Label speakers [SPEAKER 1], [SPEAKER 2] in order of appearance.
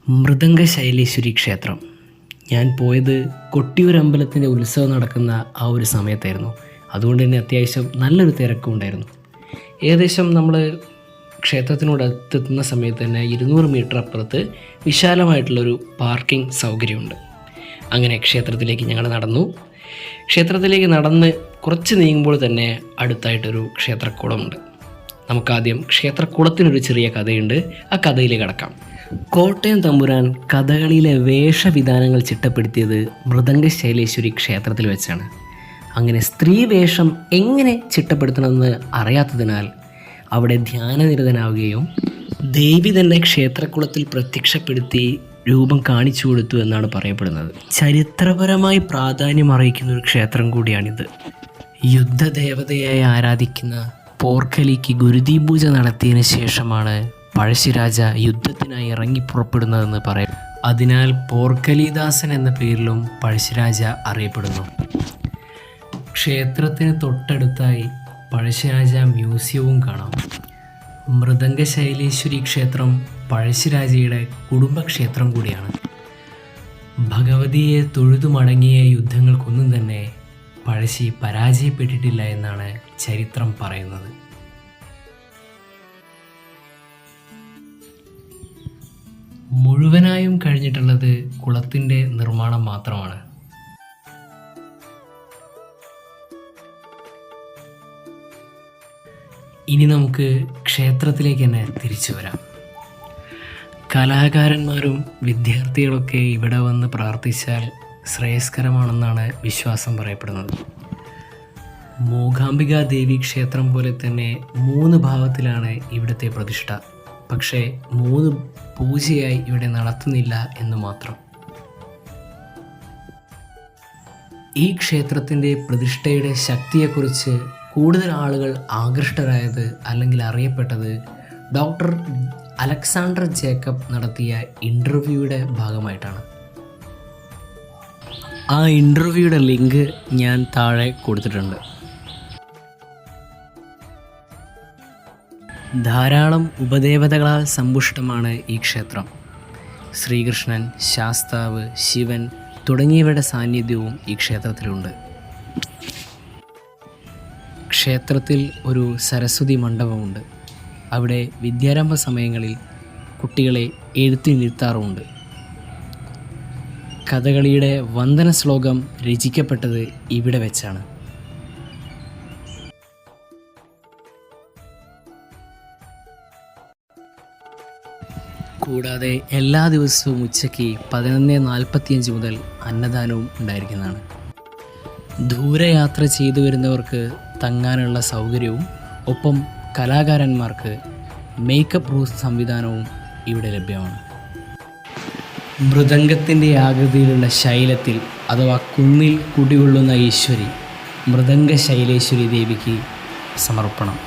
[SPEAKER 1] മൃദംഗശൈലേശ്വരി ക്ഷേത്രം. ഞാൻ പോയത് കൊട്ടിയൂർ അമ്പലത്തിൻ്റെ ഉത്സവം നടക്കുന്ന ആ ഒരു സമയത്തായിരുന്നു. അതുകൊണ്ട് തന്നെ അത്യാവശ്യം നല്ലൊരു തിരക്കും ഉണ്ടായിരുന്നു. ഏകദേശം നമ്മൾ ക്ഷേത്രത്തിനോട് അടുത്തെത്തുന്ന സമയത്ത് തന്നെ 200 മീറ്റർ അപ്പുറത്ത് വിശാലമായിട്ടുള്ളൊരു പാർക്കിംഗ് സൗകര്യമുണ്ട്. അങ്ങനെ ക്ഷേത്രത്തിലേക്ക് ഞങ്ങൾ നടന്നു. ക്ഷേത്രത്തിലേക്ക് നടന്ന് കുറച്ച് നീങ്ങുമ്പോൾ തന്നെ അടുത്തായിട്ടൊരു ക്ഷേത്രക്കുളമുണ്ട്. നമുക്കാദ്യം ക്ഷേത്രക്കുളത്തിനൊരു ചെറിയ കഥയുണ്ട്. ആ കഥയിലേക്ക് കടക്കാം. കോട്ടയം തമ്പുരാൻ കഥകളിയിലെ വേഷവിധാനങ്ങൾ ചിട്ടപ്പെടുത്തിയത് മൃദംഗശൈലേശ്വരി ക്ഷേത്രത്തിൽ വെച്ചാണ്. അങ്ങനെ സ്ത്രീ വേഷം എങ്ങനെ ചിട്ടപ്പെടുത്തണമെന്ന് അറിയാത്തതിനാൽ അവിടെ ധ്യാനനിരതനാവുകയും ദേവി തന്നെ ക്ഷേത്രക്കുളത്തിൽ പ്രത്യക്ഷപ്പെടുത്തി രൂപം കാണിച്ചു കൊടുത്തു എന്നാണ് പറയപ്പെടുന്നത്. ചരിത്രപരമായി പ്രാധാന്യം അറിയിക്കുന്ന ഒരു ക്ഷേത്രം കൂടിയാണിത്. യുദ്ധദേവതയായി ആരാധിക്കുന്ന പോർക്കലിക്ക് ഗുരുതി പൂജ നടത്തിയതിനു ശേഷമാണ് പഴശ്ശിരാജ യുദ്ധത്തിനായി ഇറങ്ങി പുറപ്പെടുന്നതെന്ന് പറയും. അതിനാൽ പോർക്കലിദാസൻ എന്ന പേരിലും പഴശ്ശിരാജ അറിയപ്പെടുന്നു. ക്ഷേത്രത്തിന് തൊട്ടടുത്തായി പഴശ്ശിരാജ മ്യൂസിയവും കാണാം. മൃദംഗശൈലേശ്വരി ക്ഷേത്രം പഴശ്ശിരാജയുടെ കുടുംബക്ഷേത്രം കൂടിയാണ്. ഭഗവതിയെ തൊഴുതു മടങ്ങിയ യുദ്ധങ്ങൾക്കൊന്നും തന്നെ പഴശ്ശി പരാജയപ്പെട്ടിട്ടില്ല എന്നാണ് ചരിത്രം പറയുന്നത്. മുഴുവനായും കഴിഞ്ഞിട്ടുള്ളത് കുളത്തിൻ്റെ നിർമ്മാണം മാത്രമാണ്. ഇനി നമുക്ക് ക്ഷേത്രത്തിലേക്ക് തന്നെ തിരിച്ചു വരാം. കലാകാരന്മാരും വിദ്യാർത്ഥികളൊക്കെ ഇവിടെ വന്ന് പ്രാർത്ഥിച്ചാൽ ശ്രേയസ്കരമാണെന്നാണ് വിശ്വാസം പറയപ്പെടുന്നത്. മൂകാംബിക ദേവി ക്ഷേത്രം പോലെ തന്നെ 3 ഭാവത്തിലാണ് ഇവിടുത്തെ പ്രതിഷ്ഠ. പക്ഷേ 3 പൂജയായി ഇവിടെ നടത്തുന്നില്ല എന്ന് മാത്രം. ഈ ക്ഷേത്രത്തിൻ്റെ പ്രതിഷ്ഠയുടെ ശക്തിയെക്കുറിച്ച് കൂടുതൽ ആളുകൾ ആകൃഷ്ടരായത് അല്ലെങ്കിൽ അറിയപ്പെട്ടത് ഡോക്ടർ അലക്സാണ്ടർ ജേക്കബ് നടത്തിയ ഇൻ്റർവ്യൂയുടെ ഭാഗമായിട്ടാണ്. ആ ഇൻ്റർവ്യൂയുടെ ലിങ്ക് ഞാൻ താഴെ കൊടുത്തിട്ടുണ്ട്. ധാരാളം ഉപദേവതകളാൽ സമ്പുഷ്ടമാണ് ഈ ക്ഷേത്രം. ശ്രീകൃഷ്ണൻ, ശാസ്താവ്, ശിവൻ തുടങ്ങിയവയുടെ സാന്നിധ്യവും ഈ ക്ഷേത്രത്തിലുണ്ട്. ക്ഷേത്രത്തിൽ ഒരു സരസ്വതി മണ്ഡപമുണ്ട്. അവിടെ വിദ്യാരംഭ സമയങ്ങളിൽ കുട്ടികളെ എഴുത്തിനിരുത്താറുമുണ്ട്. കഥകളിയുടെ വന്ദന ശ്ലോകം രചിക്കപ്പെട്ടത് ഇവിടെ വെച്ചാണ്. കൂടാതെ എല്ലാ ദിവസവും ഉച്ചയ്ക്ക് 11:45 മുതൽ അന്നദാനവും ഉണ്ടായിരിക്കുന്നതാണ്. ദൂരയാത്ര ചെയ്തു വരുന്നവർക്ക് തങ്ങാനുള്ള സൗകര്യവും ഒപ്പം കലാകാരന്മാർക്ക് മേക്കപ്പ് റൂം സംവിധാനവും ഇവിടെ ലഭ്യമാണ്. മൃദംഗത്തിൻ്റെ ആകൃതിയിലുള്ള ശൈലത്തിൽ അഥവാ കുന്നിൽ കുടികൊള്ളുന്ന ഈശ്വരി മൃദംഗശൈലേശ്വരി ദേവിക്ക് സമർപ്പണം.